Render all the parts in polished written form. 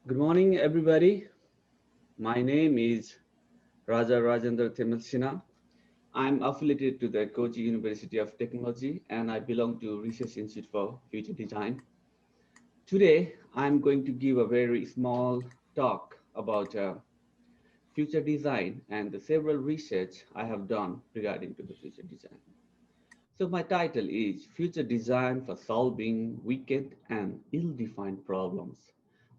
Good morning, everybody. My name is Raja Rajendra Timilsina. I'm affiliated to the Kochi University of Technology and I belong to Research Institute for Future Design. Today, I'm going to give a very small talk about future design and the several research I have done regarding to the future design. So my title is Future Design for Solving Wicked and Ill-Defined Problems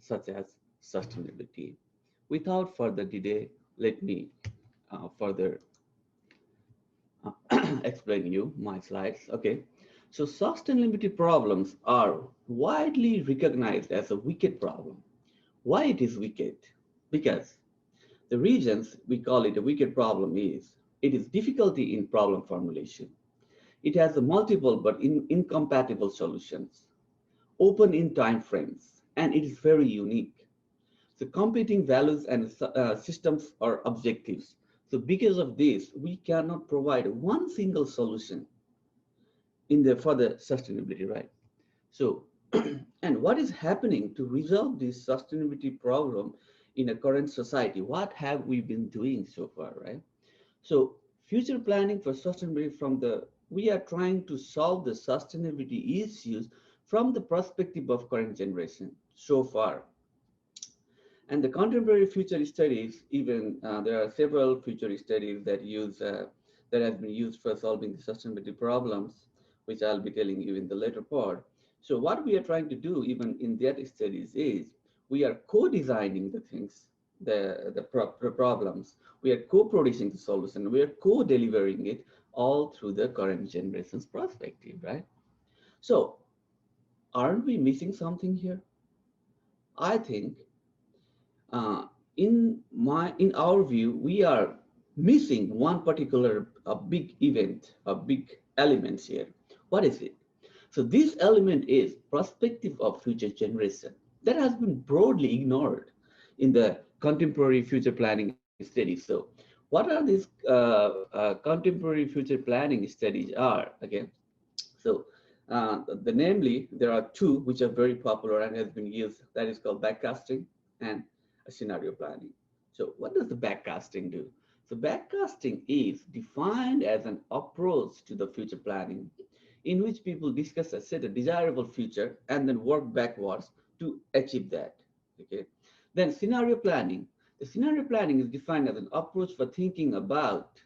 such as sustainability. Without further delay, let me further explain you my slides. Okay, so sustainability problems are widely recognized as a wicked problem. Why it is wicked? Because the reasons we call it a wicked problem is it is difficulty in problem formulation. It has a multiple but incompatible solutions, open in time frames, and it is very unique. So competing values and systems are objectives. So because of this, we cannot provide one single solution for the sustainability, right? So, and what is happening to resolve this sustainability problem in a current society? What have we been doing so far, right? So future planning for sustainability we are trying to solve the sustainability issues from the perspective of current generation so far. And the contemporary future studies, even there are several future studies that has been used for solving the sustainability problems, which I'll be telling you in the later part. So what we are trying to do, even in that studies, is we are co-designing the things, the problems. We are co-producing the solution. We are co-delivering it all through the current generation's perspective, right? So aren't we missing something here? I think uh, in our view, we are missing one particular big event, a big element here. What is it? So this element is perspective of future generation that has been broadly ignored in the contemporary future planning studies. So what are these contemporary future planning studies are? Okay, so namely, there are two which are very popular and has been used. That is called backcasting and scenario planning. So what does the backcasting do? So backcasting is defined as an approach to the future planning in which people discuss a set of desirable future and then work backwards to achieve that. Okay. Then scenario planning. The scenario planning is defined as an approach for thinking about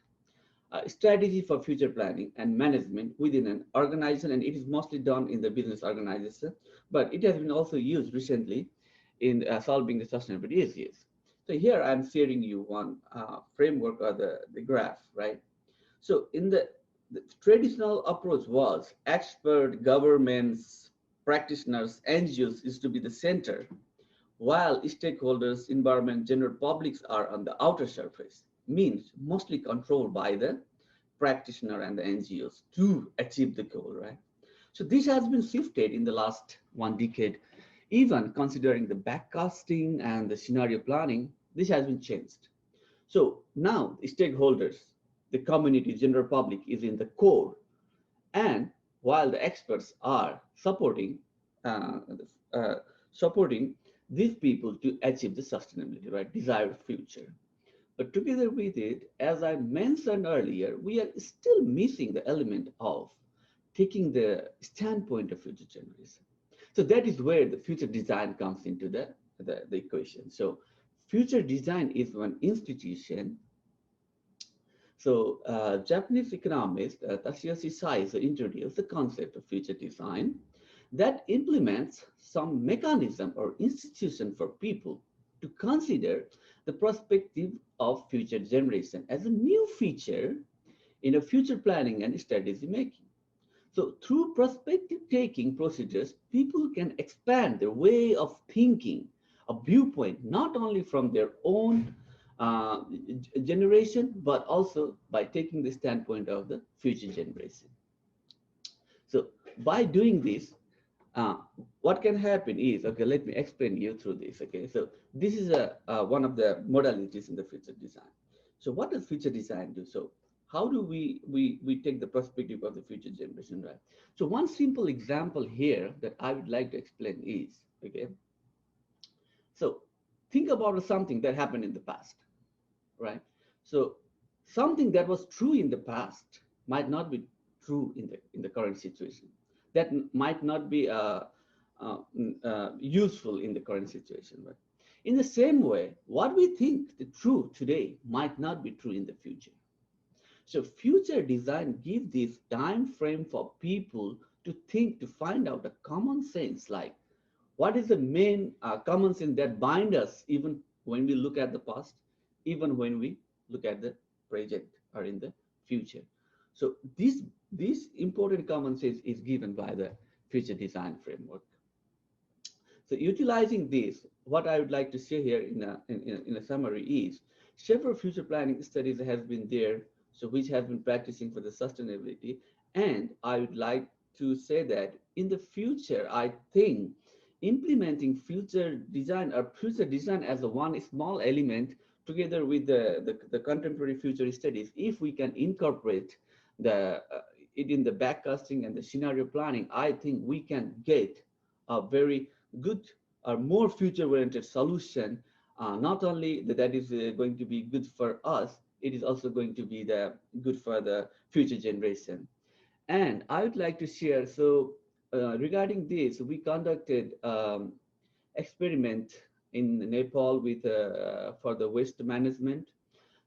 strategy for future planning and management within an organization, and it is mostly done in the business organization, but it has been also used recently in solving the sustainability issues. So here I'm sharing you one framework or the graph, right? So in the traditional approach was expert governments, practitioners, NGOs is to be the center, while stakeholders, environment, general publics are on the outer surface, means mostly controlled by the practitioner and the NGOs to achieve the goal, right? So this has been shifted in the last one decade. Even considering the backcasting and the scenario planning, this has been changed. So now the stakeholders, the community, general public is in the core, and while the experts are uh, uh, supporting these people to achieve the sustainability, right, desired future. But together with it, as I mentioned earlier, we are still missing the element of taking the standpoint of future generation. So that is where the future design comes into the equation. So future design is one institution. So Japanese economist Takashi Saizo introduced the concept of future design that implements some mechanism or institution for people to consider the perspective of future generation as a new feature in a future planning and strategy making. So through perspective taking procedures, people can expand their way of thinking, a viewpoint, not only from their own generation, but also by taking the standpoint of the future generation. So by doing this, uh, what can happen is, okay, let me explain you through this. Okay, so this is one of the modalities in the future design. So what does future design do? So how do we take the perspective of the future generation, right? So one simple example here that I would like to explain is, okay, so think about something that happened in the past, right? So something that was true in the past might not be true in the current situation. That might not be useful in the current situation, right? In the same way, what we think the true today might not be true in the future. So future design gives this time frame for people to think, to find out a common sense, like what is the main common sense that bind us even when we look at the past, even when we look at the present or in the future. So this important common sense is given by the future design framework. So utilizing this, what I would like to say here in a summary is several future planning studies has been there, so which has been practicing for the sustainability. And I would like to say that in the future, I think implementing future design or future design as a one small element together with the contemporary future studies, if we can incorporate it in the backcasting and the scenario planning, I think we can get a very good or more future-oriented solution. Not only that is going to be good for us, it is also going to be good for the future generation. And I would like to share, so regarding this, we conducted experiment in Nepal with for the waste management.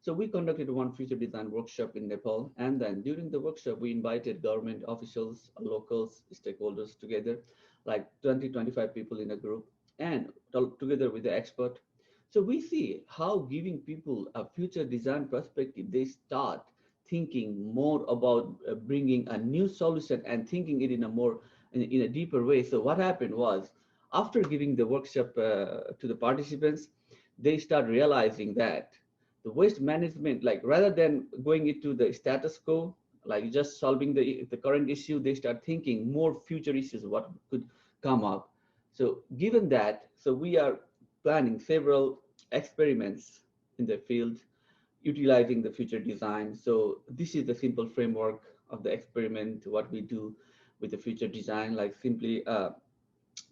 So we conducted one future design workshop in Nepal, and then during the workshop, we invited government officials, locals, stakeholders together, like 20-25 people in a group, and together with the expert. So we see how giving people a future design perspective, they start thinking more about bringing a new solution and thinking it in a deeper way. So what happened was, after giving the workshop to the participants, they start realizing that the waste management, like rather than going into the status quo, like just solving the current issue, they start thinking more future issues, what could come up. So given that, so we are planning several experiments in the field utilizing the future design. So this is the simple framework of the experiment, what we do with the future design, like simply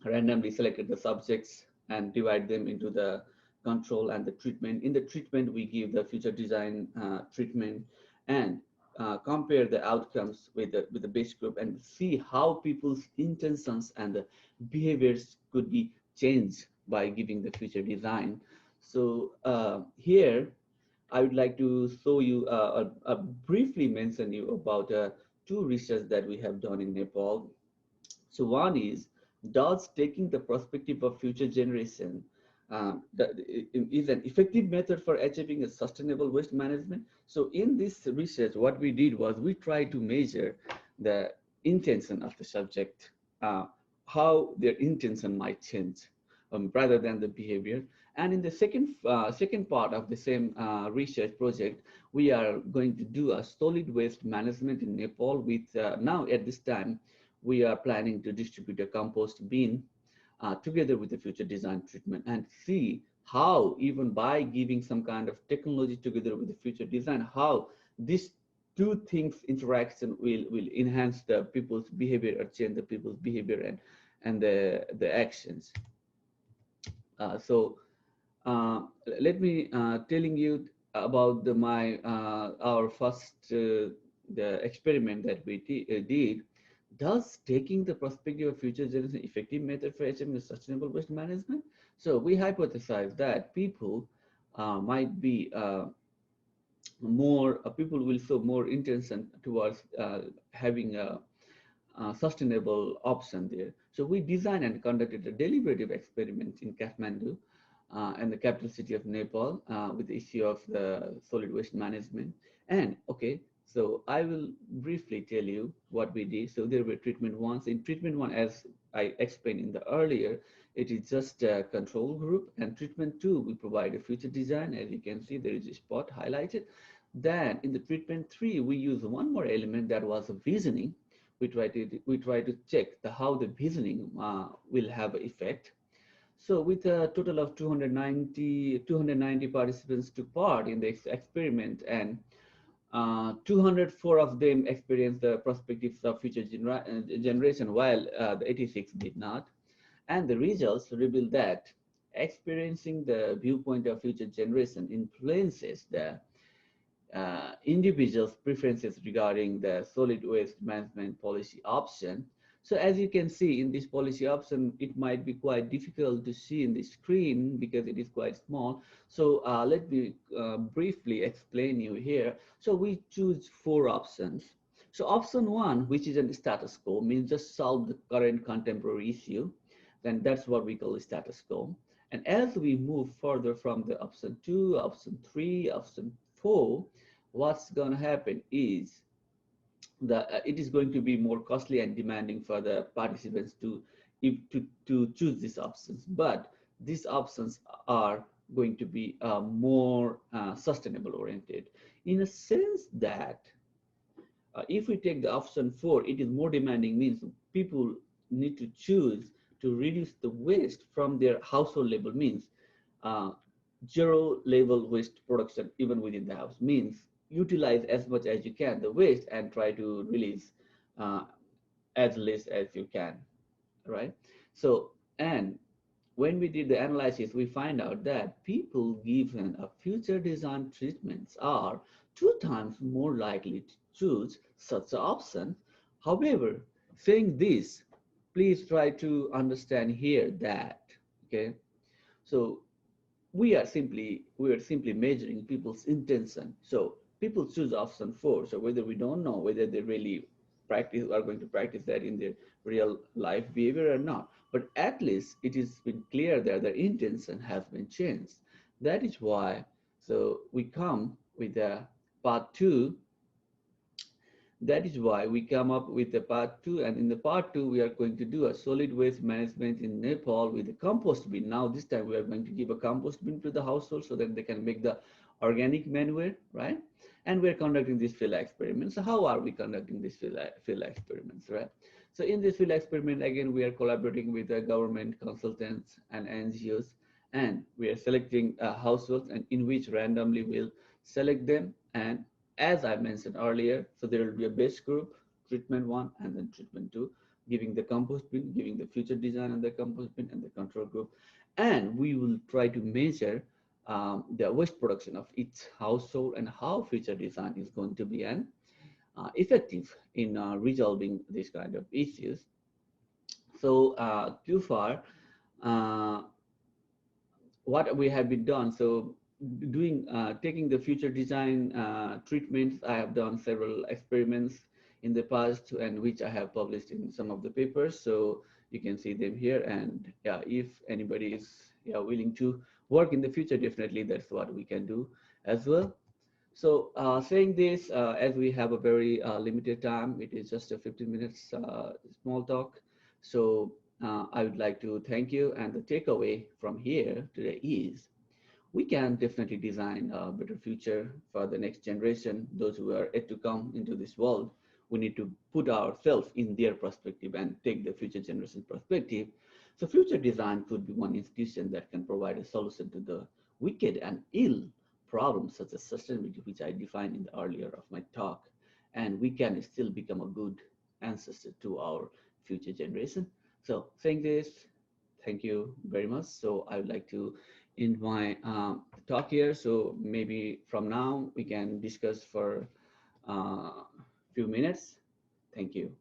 randomly selected the subjects and divide them into the control and the treatment. In the treatment, we give the future design treatment and compare the outcomes with the base group and see how people's intentions and the behaviors could be changed by giving the future design. So here, I would like to show you briefly mention you about two research that we have done in Nepal. So one is, does taking the perspective of future generation is an effective method for achieving a sustainable waste management? So in this research, what we did was we tried to measure the intention of the subject, how their intention might change rather than the behavior. And in the second part of the same research project, we are going to do a solid waste management in Nepal with now at this time, we are planning to distribute a compost bin together with the future design treatment and see how, even by giving some kind of technology together with the future design, how these two things interaction will enhance the people's behavior or change the people's behavior and the actions. Let me telling you about our first the experiment that we did. Does taking the perspective of future generation effective method for achieving sustainable waste management? So we hypothesize that people might be people will show more intention towards having a sustainable option there. So we designed and conducted a deliberative experiment in Kathmandu and the capital city of Nepal with the issue of the solid waste management. And okay, so I will briefly tell you what we did. So there were treatment ones. In treatment one, as I explained in the earlier, it is just a control group. And treatment two, we provide a future design. As you can see, there is a spot highlighted. Then in the treatment three, we use one more element that was a visioning. We try to check how the visioning will have an effect. So with a total of 290 participants took part in the experiment, and 204 of them experienced the perspectives of future generation, while the 86 did not. And the results reveal that experiencing the viewpoint of future generation influences the individuals' preferences regarding the solid waste management policy option. So as you can see in this policy option, it might be quite difficult to see in the screen because it is quite small. So let me briefly explain you here. So we choose 4 options. So option 1, which is a status quo, means just solve the current contemporary issue. Then that's what we call a status quo. And as we move further from the option 2, option 3, option 4, what's going to happen is it is going to be more costly and demanding for the participants to choose these options. But these options are going to be more sustainable oriented, in a sense that if we take the option 4, it is more demanding, means people need to choose to reduce the waste from their household level, means zero level waste production even within the house, means utilize as much as you can the waste and try to release as less as you can, right? So, and when we did the analysis, we find out that people given a future design treatments are 2 times more likely to choose such an option. However, saying this, please try to understand here that, okay, so we are simply measuring people's intention. So people choose option 4. So whether we don't know whether they really are going to practice that in their real life behavior or not, but at least it has been clear that their intention has been changed. That is why, so we come with the part 2. That is why we come up with the part 2, and in the part 2 we are going to do a solid waste management in Nepal with a compost bin. Now this time we are going to give a compost bin to the household so that they can make the organic manure, right? And we're conducting this field experiment. So how are we conducting this field experiments, right? So in this field experiment, again, we are collaborating with the government consultants and NGOs, and we are selecting households, and in which randomly we'll select them. And as I mentioned earlier, so there will be a base group, treatment 1, and then treatment 2, giving the compost bin, giving the future design on the compost bin, and the control group. And we will try to measure the waste production of each household and how future design is going to be effective in resolving these kind of issues. So too far, what we have been done, so doing taking the future design treatments, I have done several experiments in the past, and which I have published in some of the papers, so you can see them here. And yeah, if anybody is willing to work in the future, definitely that's what we can do as well. So saying this, as we have a very limited time, it is just a 15 minutes small talk, so I would like to thank you. And the takeaway from here today is we can definitely design a better future for the next generation, those who are yet to come into this world. We need to put ourselves in their perspective and take the future generation perspective. So future design could be one institution that can provide a solution to the wicked and ill problems such as sustainability, which I defined in the earlier of my talk. And we can still become a good ancestor to our future generation. So saying this, thank you very much. So I would like to end my talk here. So maybe from now we can discuss for a few minutes. Thank you.